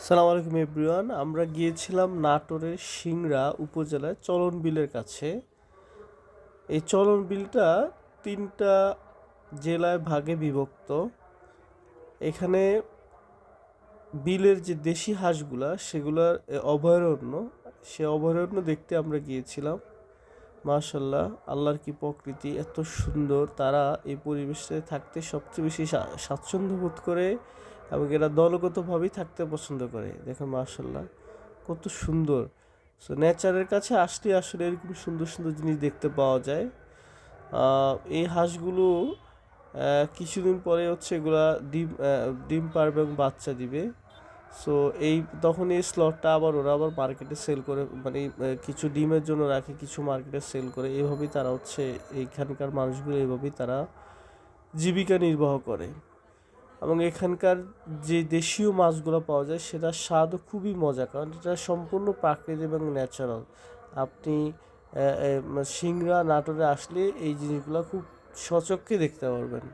সালাম আলাইকুম এভরিওয়ান। আমরা গিয়েছিলাম নাটোরের সিংড়া উপজেলায় চলন বিলের কাছে। এই চলন বিলটা 3টা জেলায় ভাগে বিভক্ত। এখানে বিলের যে দেশি হাঁসগুলা সেগুলার অভয়ারণ্য, সে অভয়ারণ্য দেখতে আমরা গিয়েছিলাম। মাশাল্লাহ, আল্লাহর কি প্রকৃতি, এত সুন্দর! তারা এই পরিবেশে থাকতে সবচেয়ে বেশি স্বাচ্ছন্দ্য বোধ করে এবং এরা দলগতভাবেই থাকতে পছন্দ করে। দেখেন মাশাল্লাহ, কত সুন্দর! সো নেচারের কাছে আসলে আসলে এরকম সুন্দর সুন্দর জিনিস দেখতে পাওয়া যায়। এই হাঁসগুলো কিছুদিন পরে হচ্ছে এগুলা ডিম পারবে এবং বাচ্চা দিবে। সো তখন এই স্লটটা ওরা আবার মার্কেটে সেল করে, মানে কিছু ডিমের জন্য রাখে, কিছু মার্কেটে সেল করে। এভাবেই তারা হচ্ছে, এইখানকার মানুষগুলো এভাবেই তারা জীবিকা নির্বাহ করে। এবং এখানকার যে দেশীয় মাছগুলো পাওয়া যায় সেটার স্বাদও খুবই মজা, কারণ এটা সম্পূর্ণ প্রাকৃতিক এবং ন্যাচারাল। আপনি সিংড়া নাটোরে আসলে এই জিনিসগুলো খুব সচক্ষে দেখতে পারবেন।